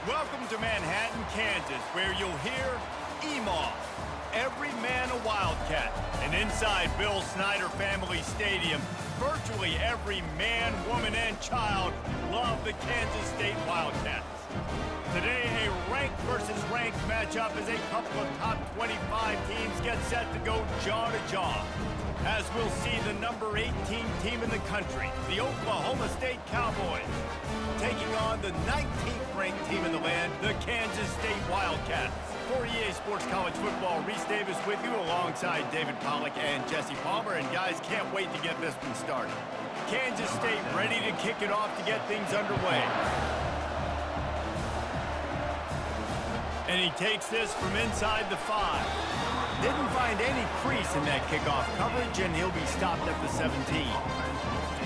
Welcome to Manhattan, Kansas, where you'll hear EMAW, every man a Wildcat. And inside Bill Snyder Family Stadium, virtually every man, woman, and child love the Kansas State Wildcats. Today, a ranked versus ranked matchup as a couple of top 25 teams get set to go jaw to jaw. As we'll see the number 18 team in the country, the Oklahoma State Cowboys, taking on the 19th ranked team in the land, the Kansas State Wildcats. For EA Sports College Football, Reese Davis with you alongside David Pollack and Jesse Palmer. And guys, can't wait to get this one started. Kansas State ready to kick it off to get things underway. And he takes this from inside the 5. Didn't find any crease in that kickoff coverage, and he'll be stopped at the 17.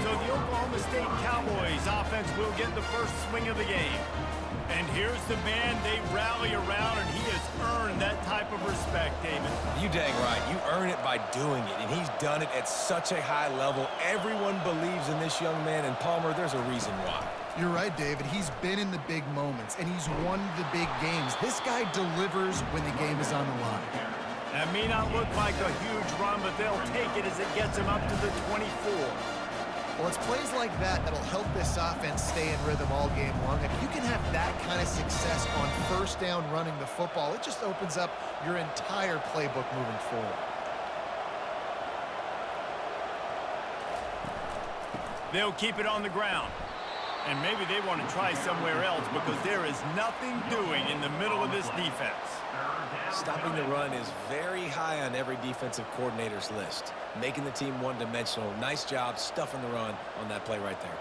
So the Oklahoma State Cowboys offense will get the first swing of the game. And here's the man they rally around, and he has earned that type of respect, David. You dang right. You earn it by doing it, and he's done it at such a high level. Everyone believes in this young man, and Palmer, there's a reason why. You're right, David. He's been in the big moments, and he's won the big games. This guy delivers when the game is on the line. That may not look like a huge run, but they'll take it as it gets him up to the 24. Well, it's plays like that that'll help this offense stay in rhythm all game long. If you can have that kind of success on first down running the football, it just opens up your entire playbook moving forward. They'll keep it on the ground. And maybe they want to try somewhere else because there is nothing doing in the middle of this defense. Stopping the run is very high on every defensive coordinator's list. Making the team one-dimensional. Nice job stuffing the run on that play right there.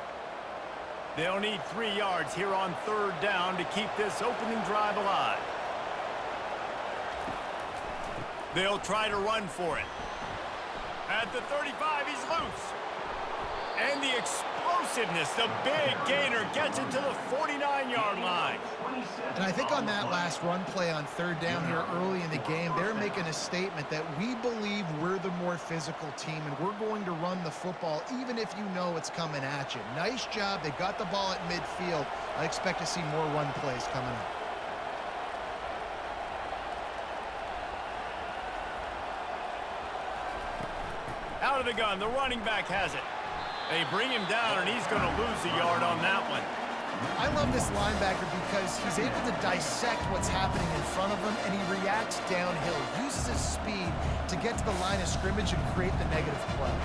They'll need 3 yards here on third down to keep this opening drive alive. They'll try to run for it. At the 35, he's loose. And the explosiveness, the big gainer gets it to the 49-yard line. And I think on that last run play on third down here early in the game, they're making a statement that we believe we're the more physical team and we're going to run the football even if you know it's coming at you. Nice job. They got the ball at midfield. I expect to see more run plays coming up. Out of the gun, the running back has it. They bring him down, and he's going to lose a yard on that one. I love this linebacker because he's able to dissect what's happening in front of him, and he reacts downhill, uses his speed to get to the line of scrimmage and create the negative play.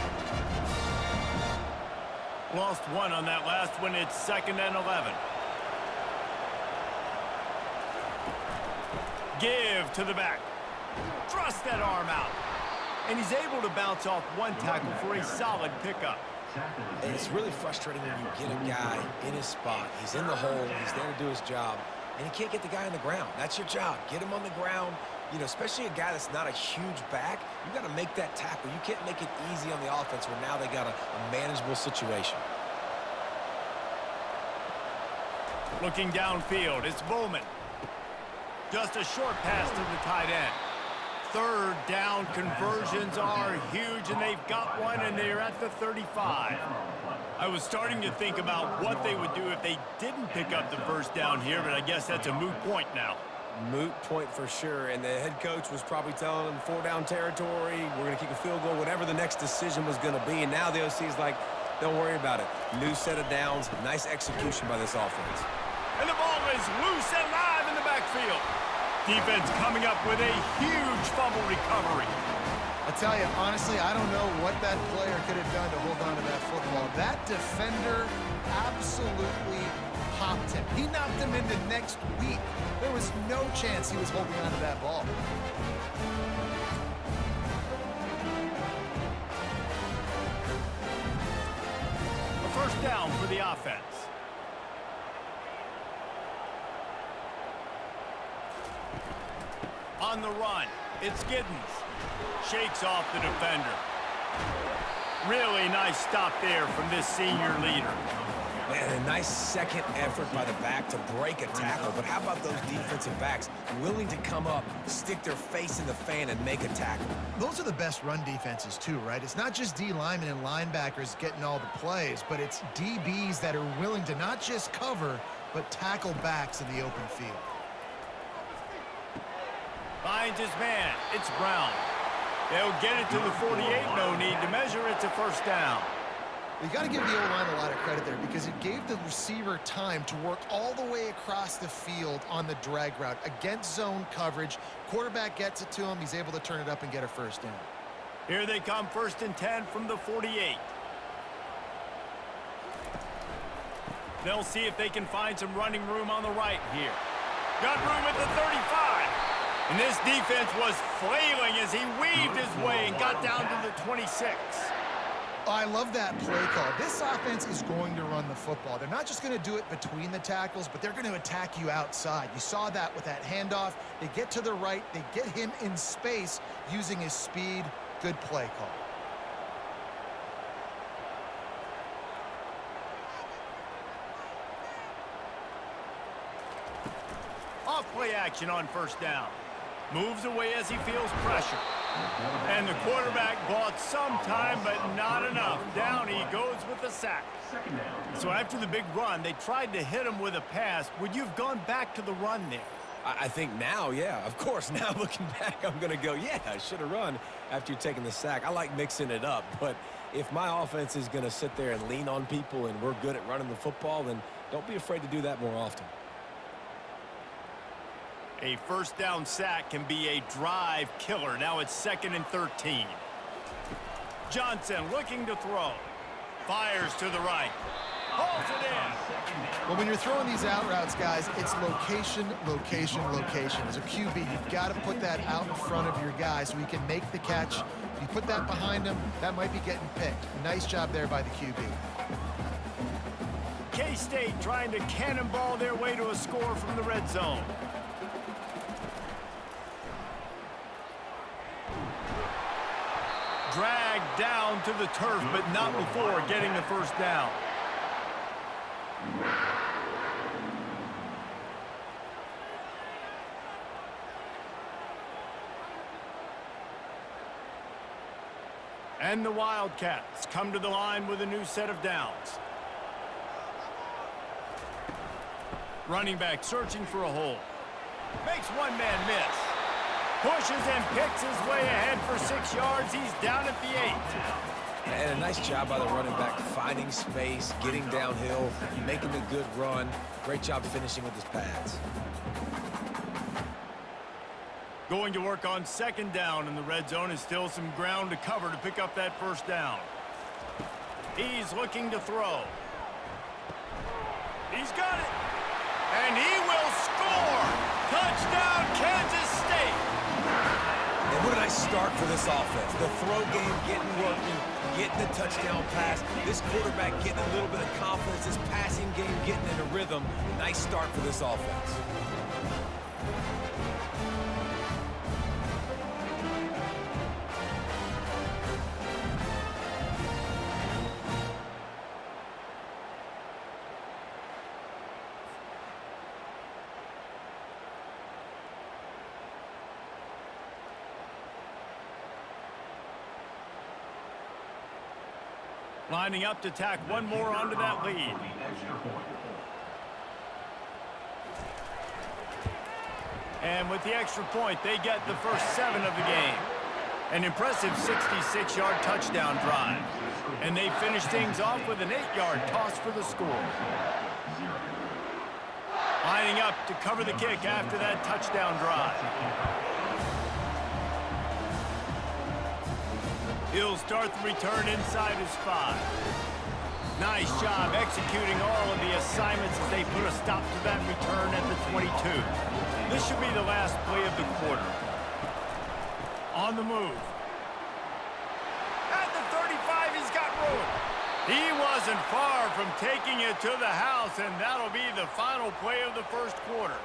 Lost one on that last one. It's 2nd and 11. Give to the back. Thrust that arm out. And he's able to bounce off one tackle for a solid pickup. And it's really frustrating when you get a guy in his spot. He's in the hole. He's there to do his job. And he can't get the guy on the ground. That's your job. Get him on the ground. You know, especially a guy that's not a huge back. You got to make that tackle. You can't make it easy on the offense where now they got a manageable situation. Looking downfield, it's Bowman. Just a short pass to the tight end. Third down conversions are huge, and they've got one, and they're at the 35. I was starting to think about what they would do if they didn't pick up the first down here, but I guess that's a moot point now. Moot point for sure, and the head coach was probably telling them 4-down territory, we're going to kick a field goal, whatever the next decision was going to be, and now the OC's like, don't worry about it. New set of downs, nice execution by this offense. And the ball is loose and live in the backfield. Defense coming up with a huge fumble recovery. I tell you, honestly, I don't know what that player could have done to hold on to that football. That defender absolutely popped him. He knocked him into next week. There was no chance he was holding on to that ball. A first down for the offense. On the run, it's Giddens. Shakes off the defender. Really nice stop there from this senior leader. Man, a nice second effort by the back to break a tackle. But how about those defensive backs willing to come up, stick their face in the fan, and make a tackle? Those are the best run defenses too, right? It's not just D linemen and linebackers getting all the plays, but it's DBs that are willing to not just cover, but tackle backs in the open field. Finds his man. It's Brown. They'll get it to the 48. No need to measure. It's a first down. You got to give the O-line a lot of credit there because it gave the receiver time to work all the way across the field on the drag route against zone coverage. Quarterback gets it to him. He's able to turn it up and get a first down. Here they come, 1st and 10 from the 48. They'll see if they can find some running room on the right here. Got room at the 35. And this defense was flailing as he weaved his way and got down to the 26. Oh, I love that play call. This offense is going to run the football. They're not just going to do it between the tackles, but they're going to attack you outside. You saw that with that handoff. They get to the right. They get him in space using his speed. Good play call. Off play action on 1st down. Moves away as he feels pressure. And the quarterback bought some time, but not enough. Down he goes with the sack. So after the big run, they tried to hit him with a pass. Would you have gone back to the run there? I think now, yeah. Of course, now looking back, I'm going to go, yeah, I should have run after taking the sack. I like mixing it up, but if my offense is going to sit there and lean on people and we're good at running the football, then don't be afraid to do that more often. A 1st down sack can be a drive killer. Now it's 2nd and 13. Johnson looking to throw. Fires to the right. Pulls it in. Well, when you're throwing these out routes, guys, it's location, location, location. As a QB, you've got to put that out in front of your guy so he can make the catch. You put that behind him, that might be getting picked. Nice job there by the QB. K-State trying to cannonball their way to a score from the red zone. Dragged down to the turf, but not before getting the 1st down. And the Wildcats come to the line with a new set of downs. Running back searching for a hole. Makes one man miss. Pushes and picks his way ahead for 6 yards. He's down at the 8. And a nice job by the running back, finding space, getting downhill, making a good run. Great job finishing with his pads. Going to work on 2nd down, and the red zone is still some ground to cover to pick up that 1st down. He's looking to throw. He's got it. And he will score. Touchdown, Kansas State. And what a nice start for this offense. The throw game getting working, getting the touchdown pass. This quarterback getting a little bit of confidence. This passing game getting in a rhythm. Nice start for this offense. Lining up to tack one more onto that lead. And with the extra point, they get the first 7 of the game. An impressive 66-yard touchdown drive. And they finish things off with an 8-yard toss for the score. Lining up to cover the kick after that touchdown drive. He'll start the return inside his 5. Nice job executing all of the assignments as they put a stop to that return at the 22. This should be the last play of the quarter. On the move. At the 35, he's got room. He wasn't far from taking it to the house, and that'll be the final play of the first quarter.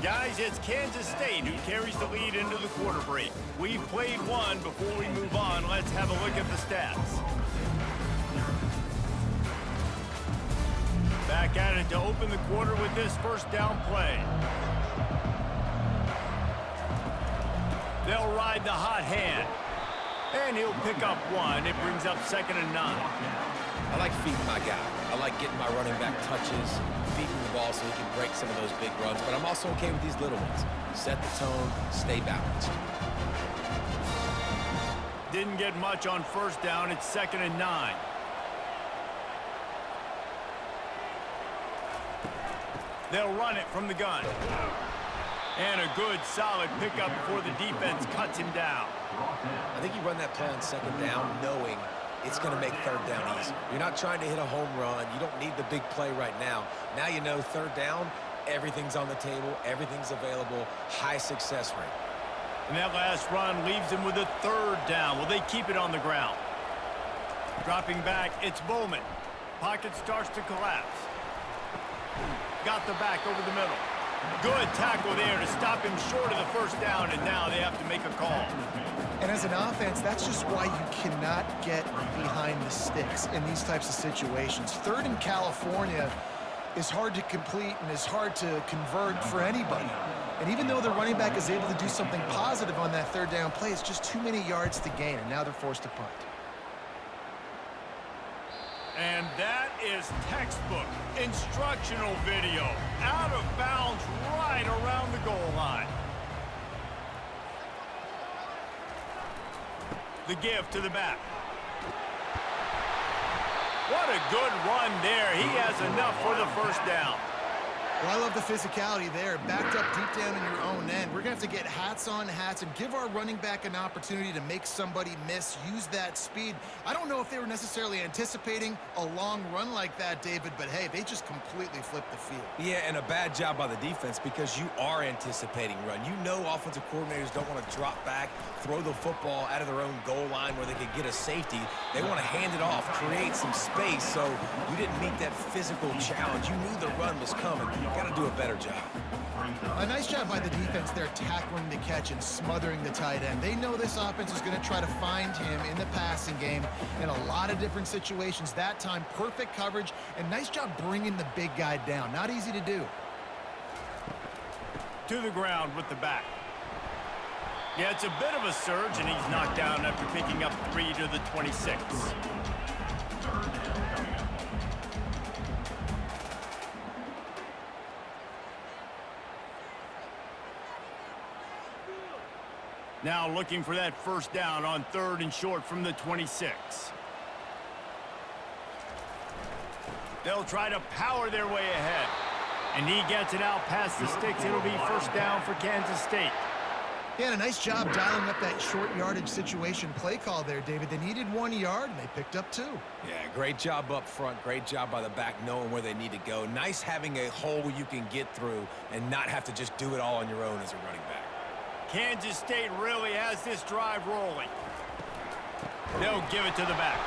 Guys, it's Kansas State who carries the lead into the quarter break. We've played one. Before we move on, let's have a look at the stats. back at it to open the quarter with this first down play. They'll ride the hot hand. And he'll pick up one. It brings up 2nd and 9. I like feeding my guy. I like getting my running back touches, feeding the ball so he can break some of those big runs. But I'm also okay with these little ones. Set the tone, stay balanced. Didn't get much on first down. It's 2nd and 9. They'll run it from the gun. And a good, solid pickup before the defense cuts him down. I think you run that play on 2nd down knowing it's going to make 3rd down easy. You're not trying to hit a home run. You don't need the big play right now. Now you know 3rd down, everything's on the table, everything's available, high success rate. And that last run leaves him with a 3rd down. Will they keep it on the ground? Dropping back, it's Bowman. Pocket starts to collapse. Got the back over the middle. Good tackle there to stop him short of the first down, and now they have to make a call. And as an offense, that's just why you cannot get behind the sticks in these types of situations. 3rd in California is hard to complete and is hard to convert for anybody. And even though the running back is able to do something positive on that 3rd down play, it's just too many yards to gain, and now they're forced to punt. And that is textbook instructional video. Out of bounds right around the goal line. The give to the back. What a good run there. He has enough for the first down. Well, I love the physicality there. Backed up deep down in your own end. We're going to have to get hats on hats and give our running back an opportunity to make somebody miss, use that speed. I don't know if they were necessarily anticipating a long run like that, David, but hey, they just completely flipped the field. Yeah, and a bad job by the defense because you are anticipating run. You know offensive coordinators don't want to drop back, throw the football out of their own goal line where they could get a safety. They want to hand it off, create some space, so you didn't meet that physical challenge. You knew the run was coming. You got to do a better job. A nice job by the defense there, tackling the catch and smothering the tight end. They know this offense is going to try to find him in the passing game in a lot of different situations. That time, perfect coverage, and nice job bringing the big guy down. Not easy to do. To the ground with the back. Yeah, it's a bit of a surge, and he's knocked down after picking up 3 to the 26. Now looking for that first down on 3rd and short from the 26. They'll try to power their way ahead. And he gets it out past the sticks. It'll be first down for Kansas State. Yeah, and a nice job dialing up that short yardage situation play call there, David. They needed 1 yard, and they picked up 2. Yeah, great job up front. Great job by the back knowing where they need to go. Nice having a hole you can get through and not have to just do it all on your own as a running back. Kansas State really has this drive rolling. They'll give it to the back.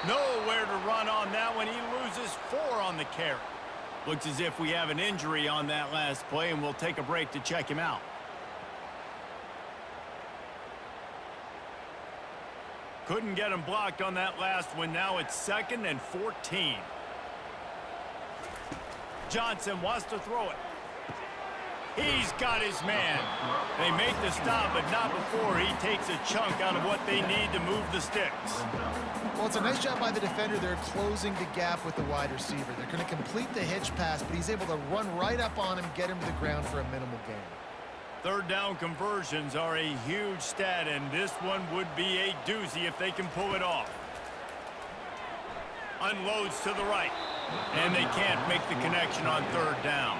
Nowhere to run on that one. He loses 4 on the carry. Looks as if we have an injury on that last play, and we'll take a break to check him out. Couldn't get him blocked on that last one. Now it's 2nd and 14. Johnson wants to throw it. He's got his man. They make the stop, but not before he takes a chunk out of what they need to move the sticks. Well, it's a nice job by the defender. They're closing the gap with the wide receiver. They're going to complete the hitch pass, but he's able to run right up on him, get him to the ground for a minimal gain. 3rd down conversions are a huge stat, and this one would be a doozy if they can pull it off. Unloads to the right, and they can't make the connection on 3rd down.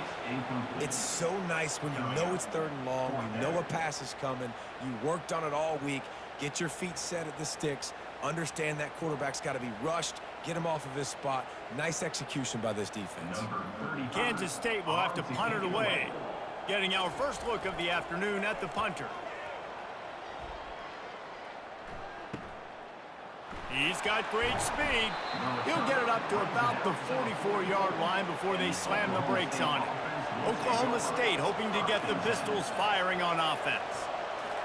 It's so nice when you know it's 3rd and long, you know a pass is coming, you worked on it all week, get your feet set at the sticks, understand that quarterback's got to be rushed, get him off of his spot. Nice execution by this defense. Kansas State will have to punt it away. Getting our first look of the afternoon at the punter. He's got great speed. He'll get it up to about the 44-yard line before they slam the brakes on it. Oklahoma State hoping to get the Pistols firing on offense.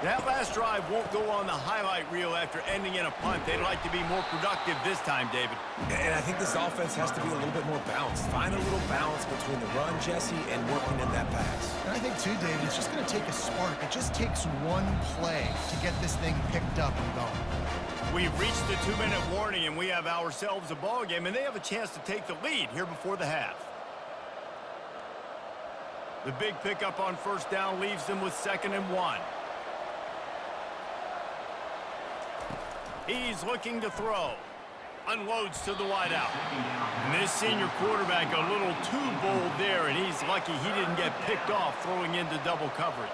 That last drive won't go on the highlight reel after ending in a punt. They'd like to be more productive this time, David. And I think this offense has to be a little bit more balanced. Find a little balance between the run, Jesse, and working in that pass. And I think, too, David, it's just going to take a spark. It just takes one play to get this thing picked up and going. We've reached the 2-minute warning, and we have ourselves a ball game, and they have a chance to take the lead here before the half. The big pickup on first down leaves them with 2nd and 1. He's looking to throw. Unloads to the wideout. And this senior quarterback a little too bold there, and he's lucky he didn't get picked off throwing into double coverage.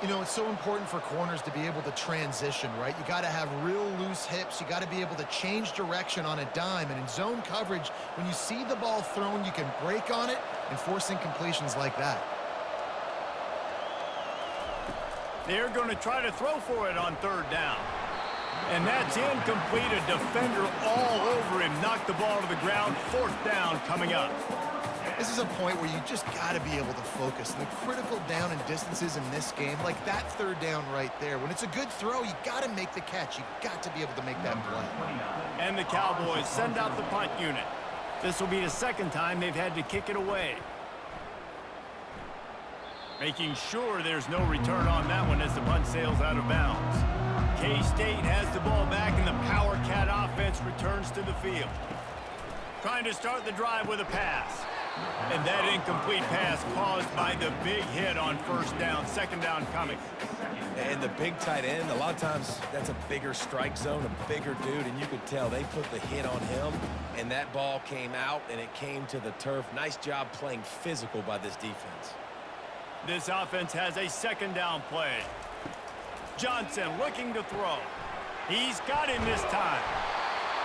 You know, it's so important for corners to be able to transition, right? You got to have real loose hips. You got to be able to change direction on a dime. And in zone coverage, when you see the ball thrown, you can break on it and force incompletions like that. They're going to try to throw for it on 3rd down. And that's incomplete. A defender all over him. Knocked the ball to the ground. 4th down coming up. This is a point where you just got to be able to focus. The critical down and distances in this game, like that 3rd down right there. When it's a good throw, you got to make the catch. You got to be able to make that play. And the Cowboys send out the punt unit. This will be the 2nd time they've had to kick it away. Making sure there's no return on that one as the punt sails out of bounds. K-State has the ball back, and the Power Cat offense returns to the field. Trying to start the drive with a pass. And that incomplete pass caused by the big hit on 1st down. 2nd down coming. And the big tight end, a lot of times that's a bigger strike zone, a bigger dude, and you could tell they put the hit on him, and that ball came out, and it came to the turf. Nice job playing physical by this defense. This offense has a 2nd down play. Johnson looking to throw. He's got him this time.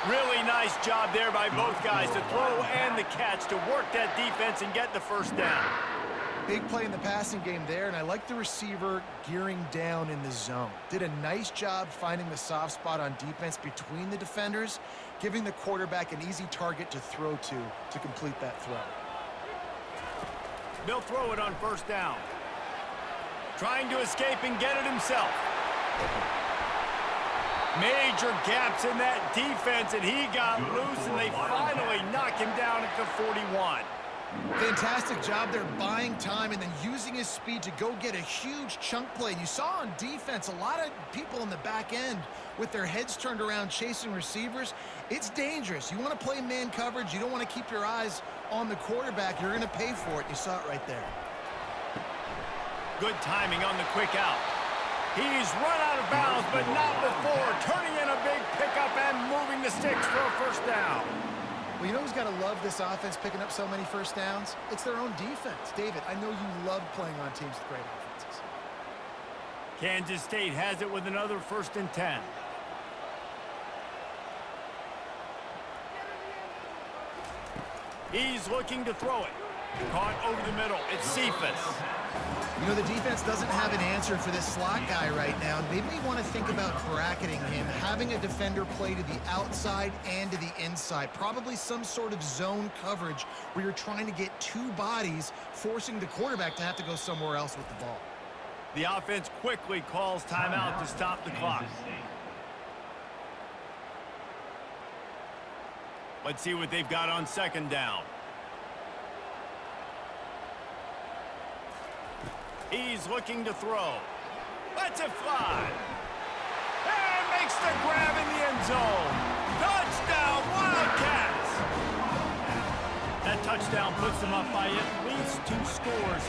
Really nice job there by both guys to throw and the catch to work that defense and get the 1st down. Big play in the passing game there, and I like the receiver gearing down in the zone. Did a nice job finding the soft spot on defense between the defenders, giving the quarterback an easy target to throw to complete that throw. They'll throw it on 1st down. Trying to escape and get it himself. Major gaps in that defense, and he got loose, and they finally knock him down at the 41. Fantastic job there buying time and then using his speed to go get a huge chunk play. And you saw on defense a lot of people in the back end with their heads turned around chasing receivers. It's dangerous. You want to play man coverage. You don't want to keep your eyes on the quarterback. You're going to pay for it. You saw it right there. Good timing on the quick out. He's run out of bounds, but not before. Turning in a big pickup and moving the sticks for a 1st down. Well, you know who's got to love this offense picking up so many 1st downs? It's their own defense. David, I know you love playing on teams with great offenses. Kansas State has it with another 1st and 10. He's looking to throw it. Caught over the middle. It's Cephas. You know, the defense doesn't have an answer for this slot guy right now. They may want to think about bracketing him, having a defender play to the outside and to the inside. Probably some sort of zone coverage where you're trying to get 2 bodies, forcing the quarterback to have to go somewhere else with the ball. The offense quickly calls timeout to stop the clock. Let's see what they've got on 2nd down. He's looking to throw. Lets it fly. And makes the grab in the end zone. Touchdown, Wildcats! That touchdown puts them up by at least 2 scores.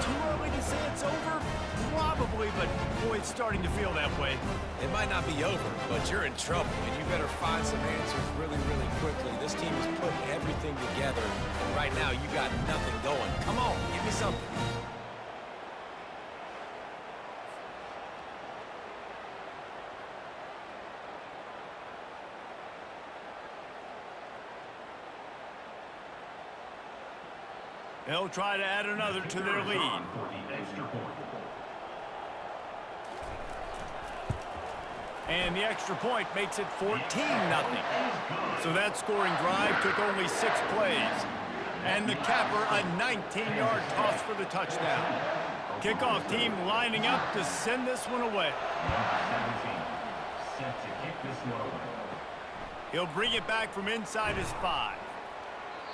Too early to say it's over? Probably, but boy, it's starting to feel that way. It might not be over, but you're in trouble, and you better find some answers really, really quickly. This team is putting everything together, and right now you got nothing going. Come on, give me something. They'll try to add another to their lead. And the extra point makes it 14-0. So that scoring drive took only 6 plays. And the capper, a 19-yard toss for the touchdown. Kickoff team lining up to send this one away. Set to kick this one away. He'll bring it back from inside his 5.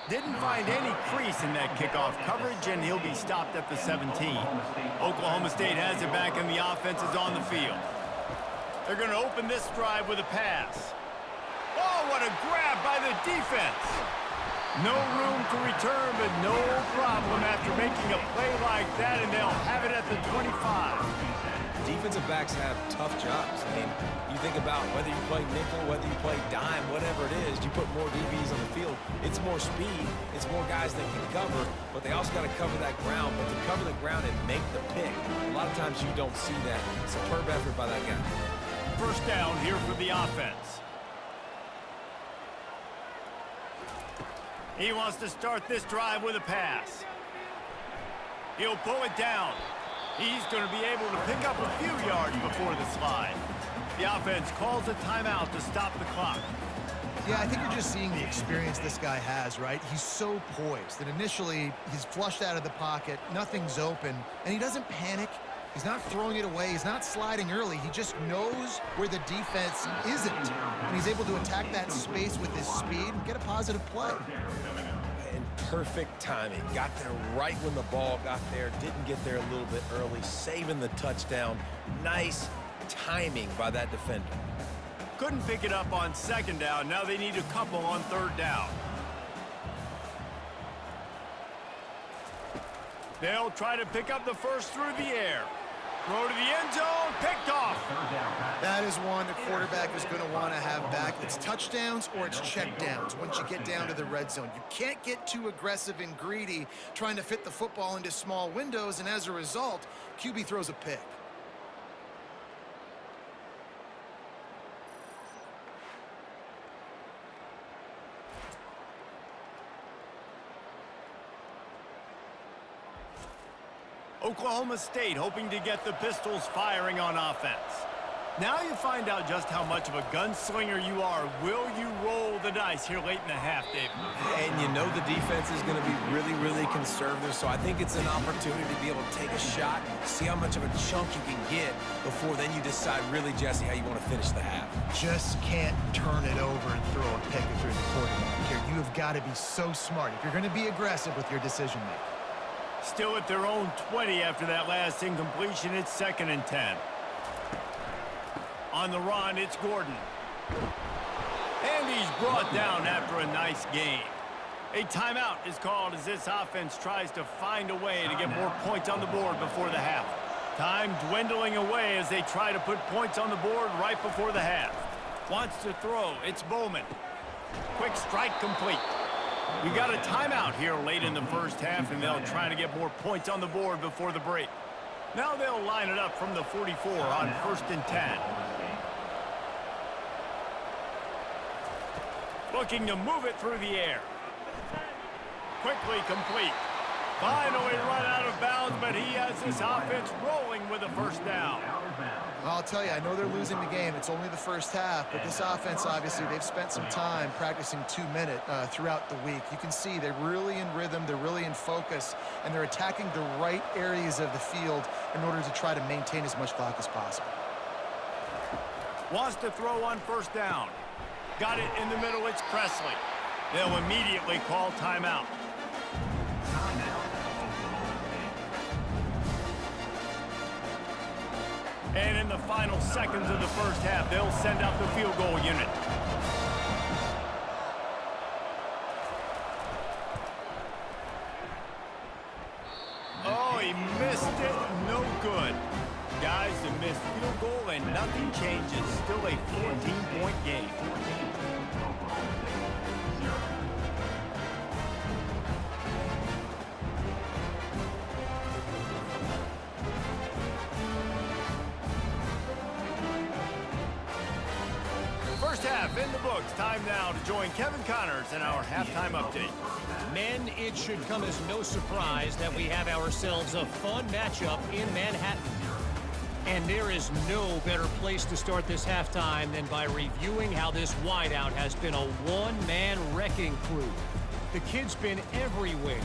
Didn't find any crease in that kickoff coverage, and he'll be stopped at the 17. Oklahoma State has it back, and the offense is on the field. They're going to open this drive with a pass. Oh, what a grab by the defense. No room to return, but no problem after making a play like that, and they'll have it at the 25. Defensive backs have tough jobs. I mean, you think about whether you play nickel, whether you play dime, whatever it is, you put more DBs on the field. It's more speed. It's more guys that can cover, but they also got to cover that ground. But to cover the ground and make the pick, a lot of times you don't see that. Superb effort by that guy. First down here for the offense. He wants to start this drive with a pass. He'll pull it down. He's going to be able to pick up a few yards before the slide. The offense calls a timeout to stop the clock. Yeah, I think you're just seeing the experience this guy has, right? He's so poised that initially he's flushed out of the pocket, nothing's open, and he doesn't panic. He's not throwing it away. He's not sliding early. He just knows where the defense isn't, and he's able to attack that space with his speed and get a positive play. And perfect timing. Got there right when the ball got there. Didn't get there a little bit early. Saving the touchdown. Nice timing by that defender. Couldn't pick it up on second down. Now they need a couple on third down. They'll try to pick up the first through the air. Throw to the end zone, picked off. That is one the quarterback is going to want to have back. It's touchdowns or it's checkdowns once you get down to the red zone. You can't get too aggressive and greedy trying to fit the football into small windows, and as a result, QB throws a pick. Oklahoma State hoping to get the Pistols firing on offense. Now you find out just how much of a gunslinger you are. Will you roll the dice here late in the half, David? And you know the defense is going to be really, really conservative, so I think it's an opportunity to be able to take a shot, see how much of a chunk you can get before then you decide really, Jesse, how you want to finish the half. Just can't turn it over and throw a pick if you're the quarterback here. You have got to be so smart if you're going to be aggressive with your decision making. Still at their own 20 after that last incompletion. It's 2nd and 10. On the run, it's Gordon. And he's brought down after a nice gain. A timeout is called as this offense tries to find a way to get more points on the board before the half. Time dwindling away as they try to put points on the board right before the half. Wants to throw. It's Bowman. Quick strike complete. We got a timeout here late in the first half, and they'll try to get more points on the board before the break. Now they'll line it up from the 44 on 1st and 10. Looking to move it through the air. Quickly complete. Finally run out of bounds, but he has this offense rolling with a first down. I'll tell you, I know they're losing the game. It's only the first half, but this offense, obviously, they've spent some time practicing 2-minute throughout the week. You can see they're really in rhythm, they're really in focus, and they're attacking the right areas of the field in order to try to maintain as much clock as possible. Wants to throw on first down. Got it in the middle, it's Presley. They'll immediately call timeout. And in the final seconds of the first half, they'll send out the field goal unit. Oh, he missed it. No good. Guys, the missed field goal and nothing changes. Still a 14-point game. First half in the books. Time now to join Kevin Connors in our halftime update. Men, it should come as no surprise that we have ourselves a fun matchup in Manhattan. And there is no better place to start this halftime than by reviewing how this wideout has been a one-man wrecking crew. The kid's been everywhere.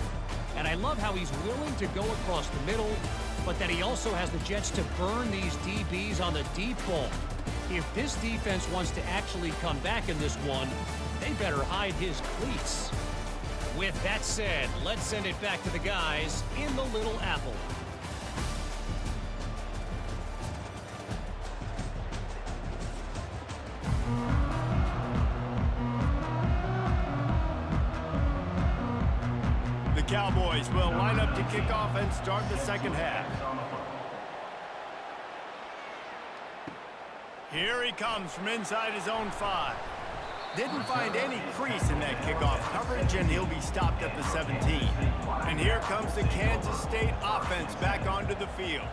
And I love how he's willing to go across the middle, but that he also has the Jets to burn these DBs on the deep ball. If this defense wants to actually come back in this one, they better hide his cleats. With that said, let's send it back to the guys in the Little Apple. The Cowboys will line up to kick off and start the second half. Here he comes from inside his own 5. Didn't find any crease in that kickoff coverage, and he'll be stopped at the 17. And here comes the Kansas State offense back onto the field.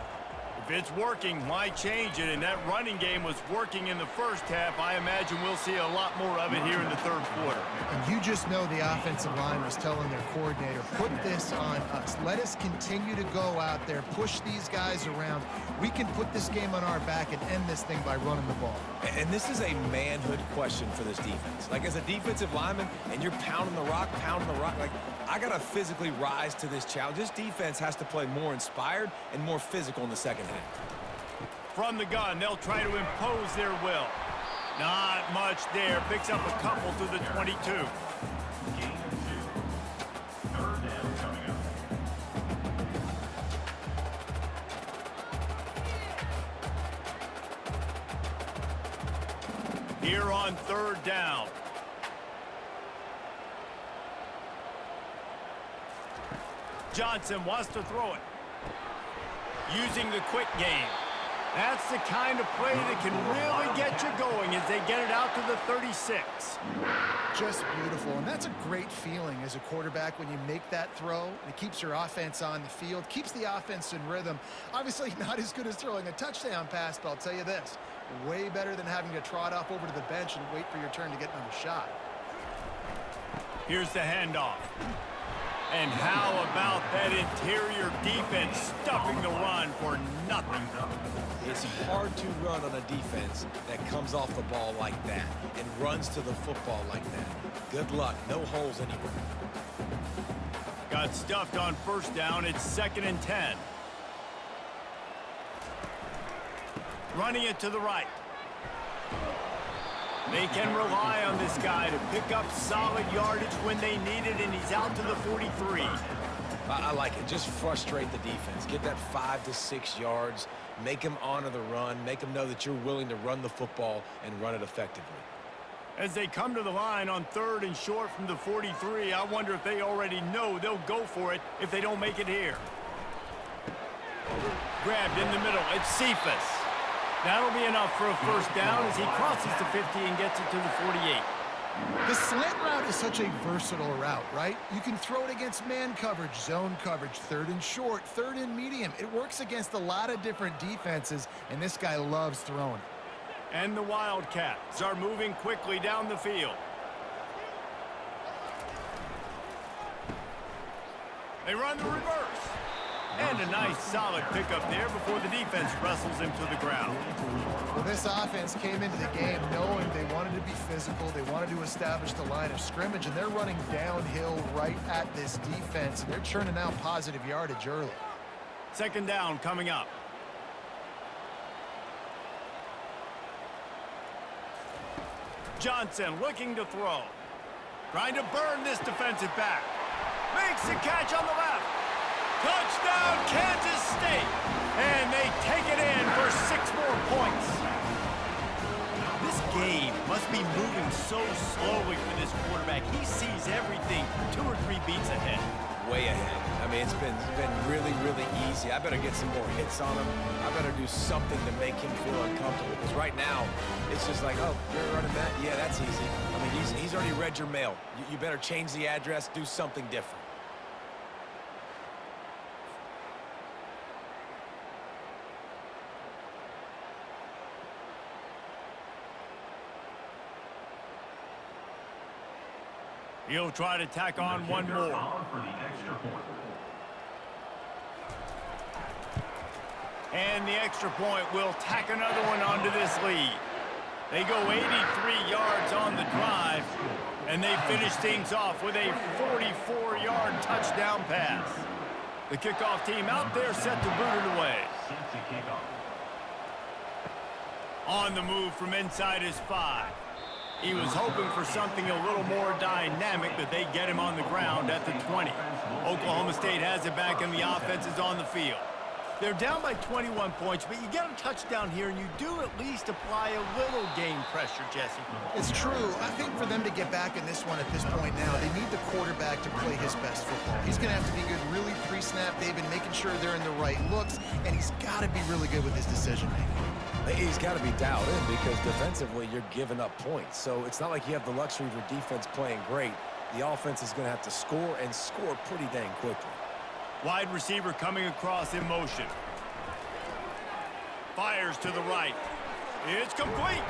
If it's working, why change it? And that running game was working in the first half. I imagine we'll see a lot more of it here in the third quarter. And you just know the offensive line was telling their coordinator, put this on us. Let us continue to go out there, push these guys around. We can put this game on our back and end this thing by running the ball. And this is a manhood question for this defense. Like, as a defensive lineman, and you're pounding the rock, like, I got to physically rise to this challenge. This defense has to play more inspired and more physical in the second half. From the gun, they'll try to impose their will. Not much there. Picks up a couple to the 22. Here on third down. Johnson wants to throw it. Using the quick game. That's the kind of play that can really get you going as they get it out to the 36. Just beautiful, and that's a great feeling as a quarterback when you make that throw. It keeps your offense on the field, keeps the offense in rhythm. Obviously not as good as throwing a touchdown pass, but I'll tell you this, way better than having to trot off over to the bench and wait for your turn to get another shot. Here's the handoff. And how about that interior defense stuffing the run for nothing? It's hard to run on a defense that comes off the ball like that and runs to the football like that. Good luck. No holes anywhere. Got stuffed on first down. It's 2nd and 10. Running it to the right. They can rely on this guy to pick up solid yardage when they need it, and he's out to the 43. I like it. Just frustrate the defense. Get that 5 to 6 yards. Make them honor the run. Make them know that you're willing to run the football and run it effectively. As they come to the line on 3rd and short from the 43, I wonder if they already know they'll go for it if they don't make it here. Grabbed in the middle. It's Cephas. That'll be enough for a first down as he crosses the 50 and gets it to the 48. The slant route is such a versatile route, right? You can throw it against man coverage, zone coverage, 3rd and short, 3rd and medium. It works against a lot of different defenses, and this guy loves throwing it. And the Wildcats are moving quickly down the field. They run the reverse. And a nice solid pickup there before the defense wrestles him to the ground. Well, this offense came into the game knowing they wanted to be physical. They wanted to establish the line of scrimmage, and they're running downhill right at this defense. And they're churning out positive yardage early. 2nd down coming up. Johnson looking to throw. Trying to burn this defensive back. Makes the catch on the left. Touchdown, Kansas State. And they take it in for 6 more points. This game must be moving so slowly for this quarterback. He sees everything 2 or 3 beats ahead. Way ahead. I mean, it's been really, really easy. I better get some more hits on him. I better do something to make him feel uncomfortable. Because right now, it's just like, oh, you're running that? Yeah, that's easy. I mean, he's already read your mail. You better change the address, do something different. He'll try to tack on one more. And the extra point will tack another one onto this lead. They go 83 yards on the drive, and they finish things off with a 44-yard touchdown pass. The kickoff team out there set to boot it away. On the move from inside his 5. He was hoping for something a little more dynamic, but they get him on the ground at the 20. Oklahoma State has it back, and the offense is on the field. They're down by 21 points, but you get a touchdown here, and you do at least apply a little game pressure, Jesse. It's true. I think for them to get back in this one at this point now, they need the quarterback to play his best football. He's going to have to be good really pre-snap, David, making sure they're in the right looks, and he's got to be really good with his decision-making. He's got to be dialed in because defensively you're giving up points. So it's not like you have the luxury of your defense playing great. The offense is going to have to score and score pretty dang quickly. Wide receiver coming across in motion. Fires to the right. It's complete.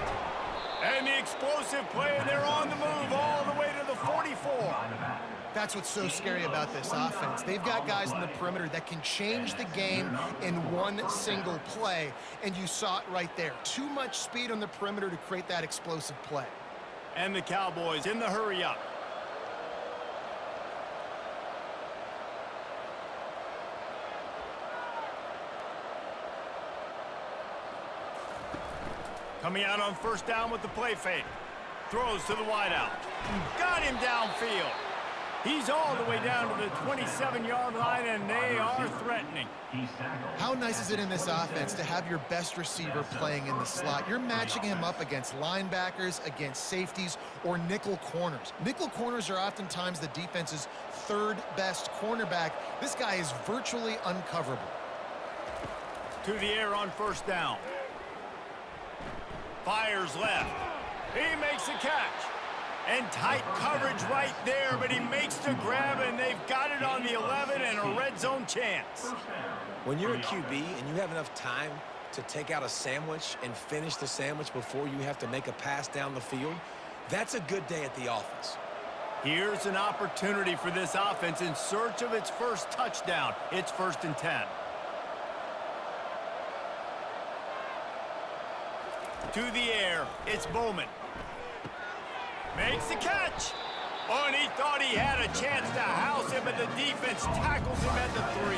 And the explosive play, they're on the move all the way to the 44. That's what's so scary about this offense. They've got guys in the perimeter that can change the game in one single play, and you saw it right there. Too much speed on the perimeter to create that explosive play. And the Cowboys in the hurry up. Coming out on first down with the play fake. Throws to the wideout. Got him downfield. He's all the way down to the 27-yard line, and they are threatening. How nice is it in this offense to have your best receiver playing in the slot? You're matching him up against linebackers, against safeties, or nickel corners. Nickel corners are oftentimes the defense's third best cornerback. This guy is virtually uncoverable. To the air on first down. Fires left. He makes the catch. And tight coverage right there, but he makes the grab, and they've got it on the 11 and a red zone chance. When you're a QB and you have enough time to take out a sandwich and finish the sandwich before you have to make a pass down the field, that's a good day at the office. Here's an opportunity for this offense in search of its first touchdown. It's 1st and 10. To the air, it's Bowman. Makes the catch. Oh, and he thought he had a chance to house him, but the defense tackles him at the 3.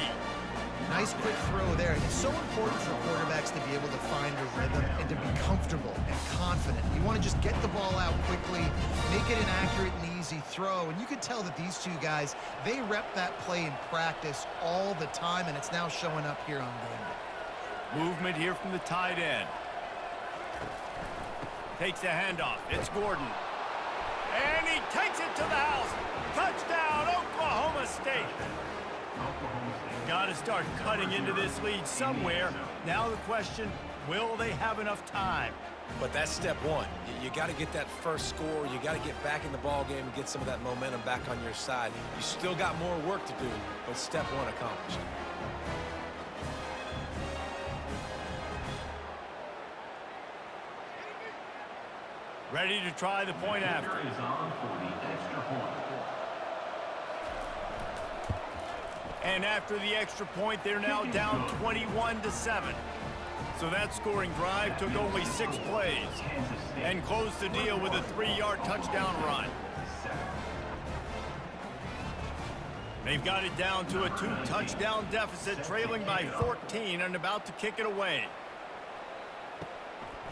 Nice quick throw there. It's so important for quarterbacks to be able to find a rhythm and to be comfortable and confident. You want to just get the ball out quickly, make it an accurate and easy throw. And you could tell that these two guys, they rep that play in practice all the time, and it's now showing up here on game day. Movement here from the tight end. Takes the handoff. It's Gordon. And he takes it to the house. Touchdown, Oklahoma State. Got to start cutting into this lead somewhere. Now the question, will they have enough time? But that's step one. You got to get that first score. You got to get back in the ball game and get some of that momentum back on your side. You still got more work to do, but step one accomplished. Ready to try the point after. And after the extra point, they're now down 21-7. So that scoring drive took only 6 plays and closed the deal with a 3-yard touchdown run. They've got it down to a 2-touchdown deficit, trailing by 14 and about to kick it away.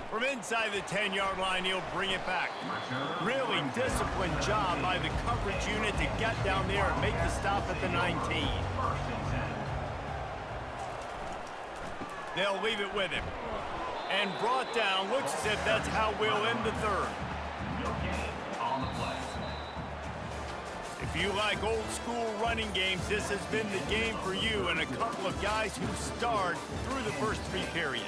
From inside the 10-yard line, he'll bring it back. Really disciplined job by the coverage unit to get down there and make the stop at the 19. They'll leave it with him. And brought down, looks as if that's how we'll end the 3rd. If you like old school running games, this has been the game for you and a couple of guys who starred through the first 3 periods.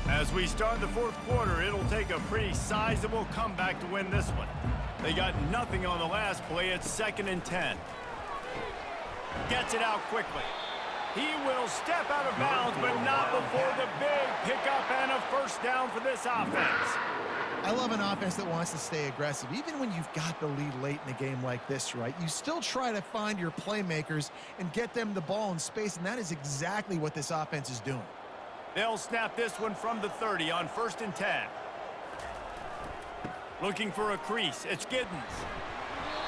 As we start the 4th quarter, it'll take a pretty sizable comeback to win this one. They got nothing on the last play. It's 2nd and 10. Gets it out quickly. He will step out of bounds, but not before the big pickup and a first down for this offense. I love an offense that wants to stay aggressive. Even when you've got the lead late in a game like this, right, you still try to find your playmakers and get them the ball in space, and that is exactly what this offense is doing. They'll snap this one from the 30 on 1st and 10. Looking for a crease. It's Giddens.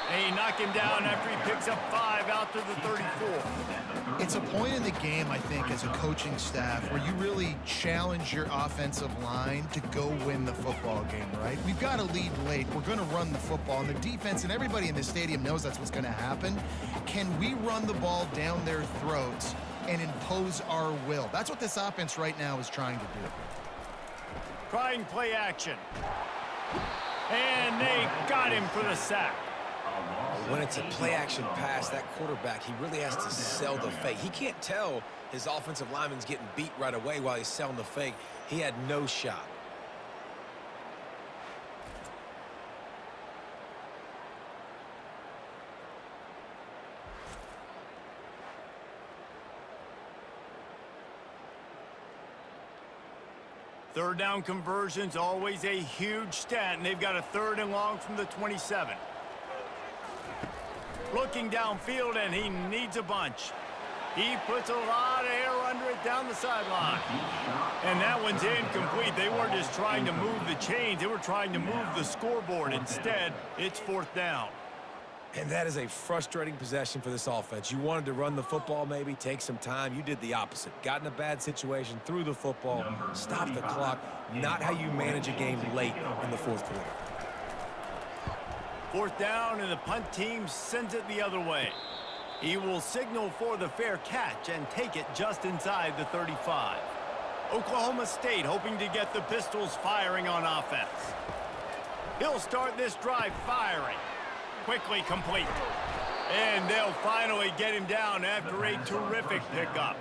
They knock him down after he picks up 5 out to the 34. It's a point in the game, I think, as a coaching staff where you really challenge your offensive line to go win the football game, right? We've got to lead late. We're going to run the football. And the defense and everybody in the stadium knows that's what's going to happen. Can we run the ball down their throats and impose our will? That's what this offense right now is trying to do. Trying play action. And they got him for the sack. When it's a play-action pass, that quarterback, he really has to sell the fake. He can't tell his offensive lineman's getting beat right away while he's selling the fake. He had no shot. Third down conversion's always a huge stat, and they've got a 3rd and long from the 27. Looking downfield, and he needs a bunch. He puts a lot of air under it down the sideline. And that one's incomplete. They weren't just trying to move the chains. They were trying to move the scoreboard. Instead, it's 4th down. And that is a frustrating possession for this offense. You wanted to run the football, maybe take some time. You did the opposite. Got in a bad situation, threw the football, stopped the clock. Not how you manage a game late in the 4th quarter. 4th down, and the punt team sends it the other way. He will signal for the fair catch and take it just inside the 35. Oklahoma State hoping to get the Pistols firing on offense. He'll start this drive firing. Quickly complete. And they'll finally get him down after a terrific pickup.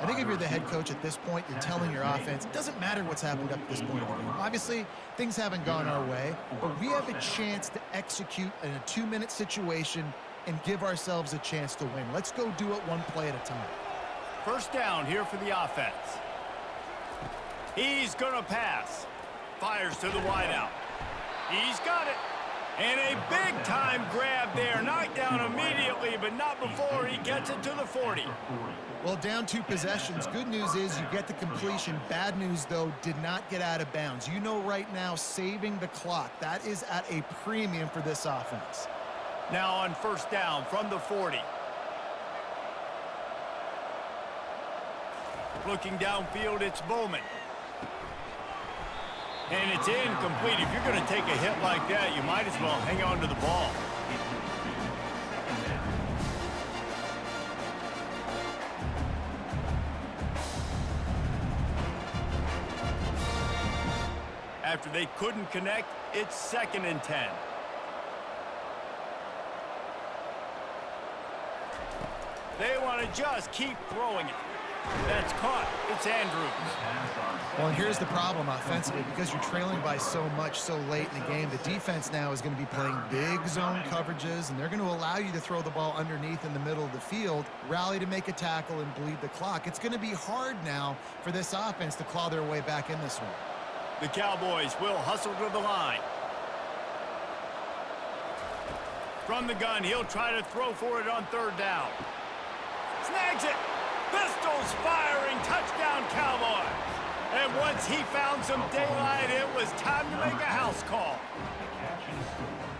I think if you're the head coach at this point, you're telling your offense, it doesn't matter what's happened up to this point in the game. Obviously, things haven't gone our way, but we have a chance to execute in a 2-minute situation and give ourselves a chance to win. Let's go do it one play at a time. 1st down here for the offense. He's going to pass. Fires to the wideout. He's got it. And a big-time grab there. Knocked down immediately, but not before he gets it to the 40. Well, down 2 possessions. Good news is you get the completion. Bad news, though, did not get out of bounds. You know right now, saving the clock, that is at a premium for this offense. Now on 1st down from the 40. Looking downfield, it's Bowman. And it's incomplete. If you're going to take a hit like that, you might as well hang on to the ball. After they couldn't connect, it's 2nd and 10. They want to just keep throwing it. That's caught. It's Andrews. Well, and here's the problem offensively. Because you're trailing by so much so late in the game, the defense now is going to be playing big zone coverages, and they're going to allow you to throw the ball underneath in the middle of the field, rally to make a tackle, and bleed the clock. It's going to be hard now for this offense to claw their way back in this one. The Cowboys will hustle to the line. From the gun, he'll try to throw for it on 3rd down. Snags it. Pistols firing. Touchdown, Cowboys. And once he found some daylight, it was time to make a house call.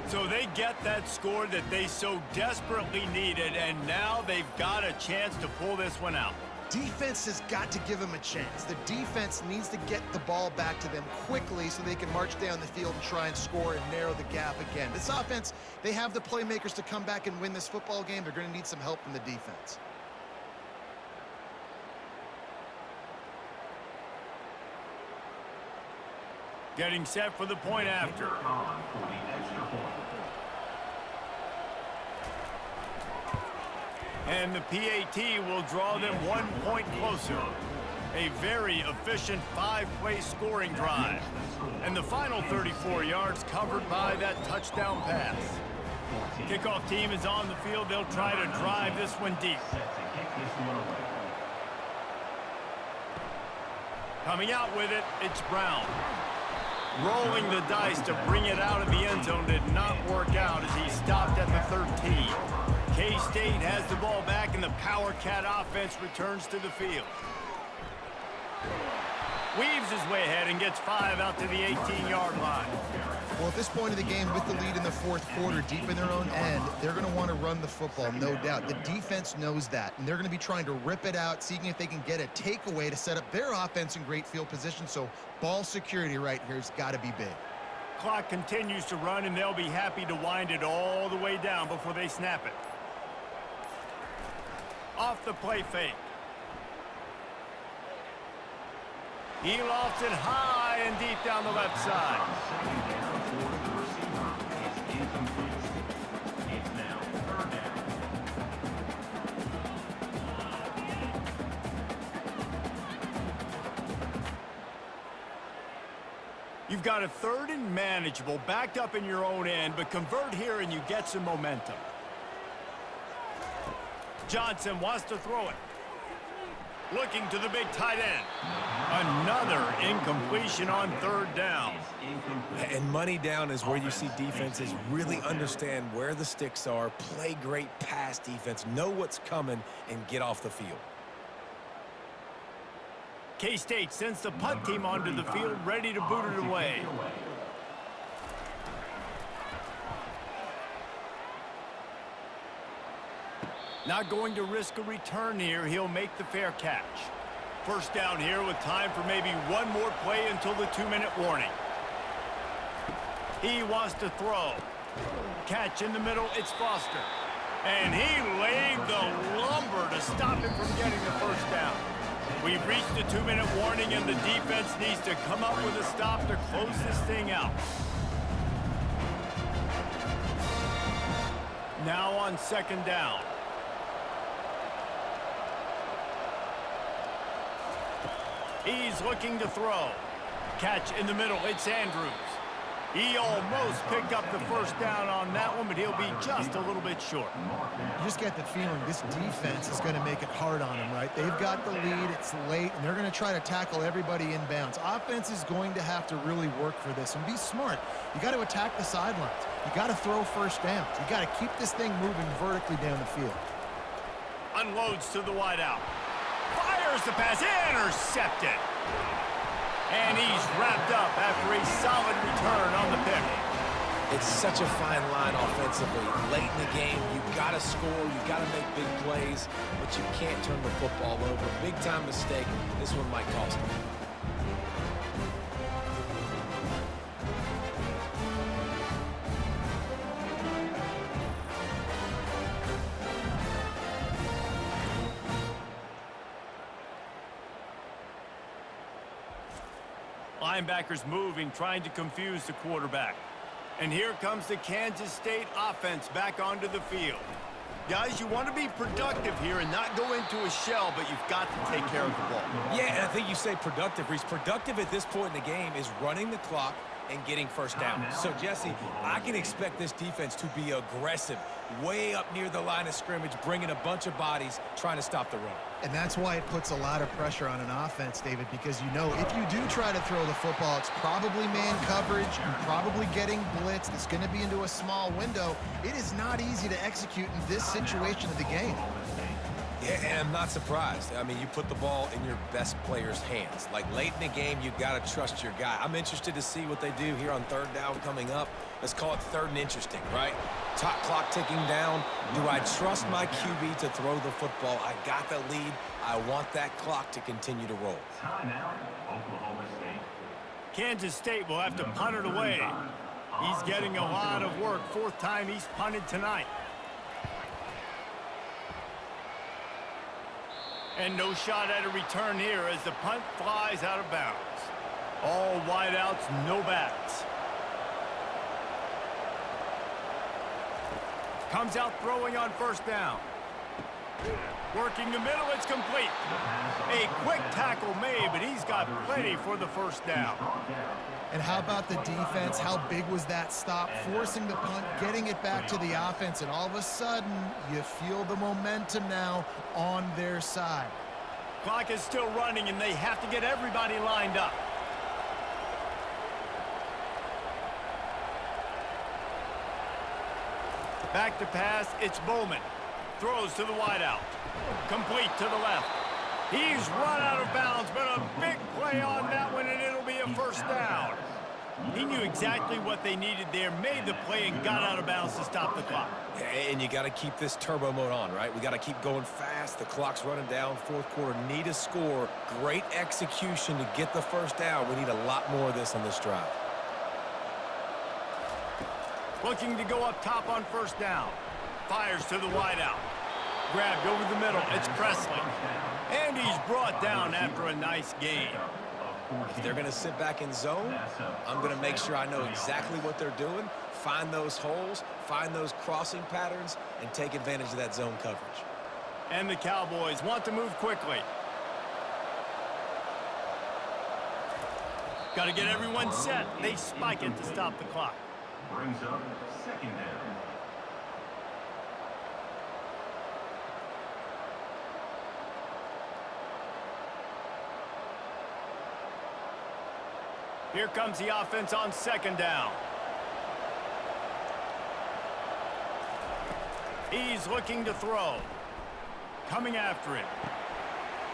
So they get that score that they so desperately needed, and now they've got a chance to pull this one out. Defense has got to give them a chance. The defense needs to get the ball back to them quickly so they can march down the field and try and score and narrow the gap again. This offense, they have the playmakers to come back and win this football game. They're going to need some help from the defense. Getting set for the point after. And the PAT will draw them 1 point closer. A very efficient 5-play scoring drive. And the final 34 yards covered by that touchdown pass. Kickoff team is on the field. They'll try to drive this one deep. Coming out with it, it's Brown. Rolling the dice to bring it out of the end zone did not work out as he stopped at the 13. K-State has the ball back, and the Power Cat offense returns to the field. Weaves his way ahead and gets 5 out to the 18-yard line. Well, at this point of the game, with the lead in the fourth quarter, deep in their own end, they're going to want to run the football, no doubt. The defense knows that, and they're going to be trying to rip it out, seeing if they can get a takeaway to set up their offense in great field position. So ball security right here has got to be big. Clock continues to run, and they'll be happy to wind it all the way down before they snap it. Off the play fake. He lofts it high and deep down the left side. You've got a 3rd and manageable, backed up in your own end, but convert here and you get some momentum. Johnson wants to throw it. Looking to the big tight end. Another incompletion on 3rd down. And money down is where you see defenses really understand where the sticks are, play great pass defense, know what's coming, and get off the field. K-State sends the punt team onto the field, ready to boot it away. Not going to risk a return here. He'll make the fair catch. First down here with time for maybe one more play until the 2-minute warning. He wants to throw. Catch in the middle, it's Foster. And he laid the lumber to stop him from getting the first down. We've reached the 2-minute warning, and the defense needs to come up with a stop to close this thing out. Now on 2nd down. He's looking to throw. Catch in the middle, it's Andrews. He almost picked up the first down on that one, but he'll be just a little bit short. You just get the feeling this defense is going to make it hard on them, right? They've got the lead, it's late, and they're going to try to tackle everybody inbounds. Offense is going to have to really work for this and be smart. You got to attack the sidelines. You got to throw first downs. You got to keep this thing moving vertically down the field. Unloads to the wideout. Fires the pass, intercepted. And he's wrapped up after a solid return on the pick. It's such a fine line offensively. Late in the game, you got to score, you got to make big plays, but you can't turn the football over. Big-time mistake. This one might cost him. Linebackers moving, trying to confuse the quarterback. And here comes the Kansas State offense back onto the field. Guys, you want to be productive here and not go into a shell, but you've got to take care of the ball. Yeah, and I think you say productive, Reese. Productive at this point in the game is running the clock and getting first down. So, Jesse, I can expect this defense to be aggressive, way up near the line of scrimmage, bringing a bunch of bodies, trying to stop the run. And that's why it puts a lot of pressure on an offense, David, because you know if you do try to throw the football, it's probably man coverage and probably getting blitzed. It's going to be into a small window. It is not easy to execute in this situation of the game. Yeah, and I'm not surprised. I mean, you put the ball in your best player's hands. Like, late in the game, you got to trust your guy. I'm interested to see what they do here on 3rd down coming up. Let's call it 3rd and interesting, right? Top clock ticking down. Do I trust my QB to throw the football? I got the lead. I want that clock to continue to roll. Timeout, Oklahoma State. Kansas State will have to punt it away. He's getting a lot of work. 4th time he's punted tonight. And no shot at a return here as the punt flies out of bounds. All wideouts, no backs. Comes out throwing on 1st down. Working the middle, it's complete. A quick tackle made, but he's got plenty for the 1st down. And how about the defense? How big was that stop? Forcing the punt, getting it back to the offense, and all of a sudden, you feel the momentum now on their side. Clock is still running, and they have to get everybody lined up. Back to pass, it's Bowman. Throws to the wideout. Complete to the left. He's run out of bounds, but a big play on that one, and it'll be a first down. He knew exactly what they needed there, made the play, and got out of bounds to stop the clock. And you got to keep this turbo mode on, right? We got to keep going fast. The clock's running down. Fourth quarter, need a score. Great execution to get the first down. We need a lot more of this on this drive. Looking to go up top on first down. Fires to the wideout. Grabbed over the middle. It's Presley. And he's brought down after a nice gain. If they're going to sit back in zone, I'm going to make sure I know exactly what they're doing, find those holes, find those crossing patterns, and take advantage of that zone coverage. And the Cowboys want to move quickly. Got to get everyone set. They spike it to stop the clock. Brings up second down. Here comes the offense on second down. He's looking to throw. Coming after it.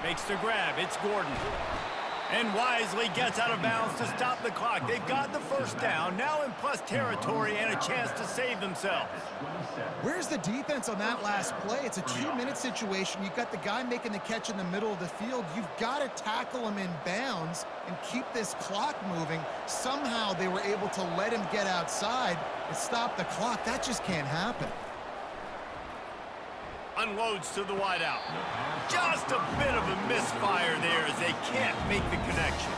Makes the grab. It's Gordon. And wisely gets out of bounds to stop the clock. They've got the first down, now in plus territory and a chance to save themselves. Where's the defense on that last play? It's a 2-minute situation. You've got the guy making the catch in the middle of the field. You've got to tackle him in bounds and keep this clock moving. Somehow they were able to let him get outside and stop the clock. That just can't happen. Unloads to the wideout. Just a bit of a misfire there as they can't make the connection.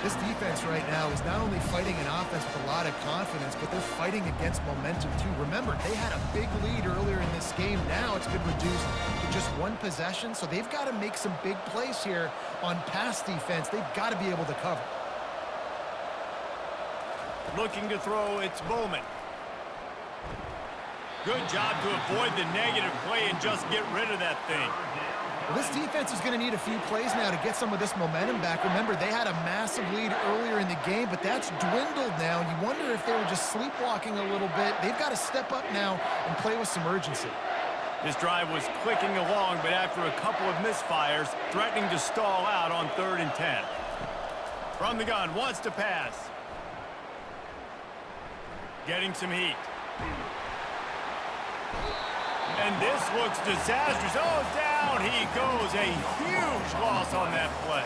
This defense right now is not only fighting an offense with a lot of confidence, but they're fighting against momentum too. Remember, they had a big lead earlier in this game. Now it's been reduced to just one possession, so they've got to make some big plays here on pass defense. They've got to be able to cover. Looking to throw, it's Bowman. Good job to avoid the negative play and just get rid of that thing. Well, this defense is going to need a few plays now to get some of this momentum back. Remember, they had a massive lead earlier in the game, but that's dwindled now. And you wonder if they were just sleepwalking a little bit. They've got to step up now and play with some urgency. This drive was clicking along, but after a couple of misfires, threatening to stall out on 3rd and 10. From the gun, wants to pass. Getting some heat. And this looks disastrous. Oh, down he goes. A huge loss on that play.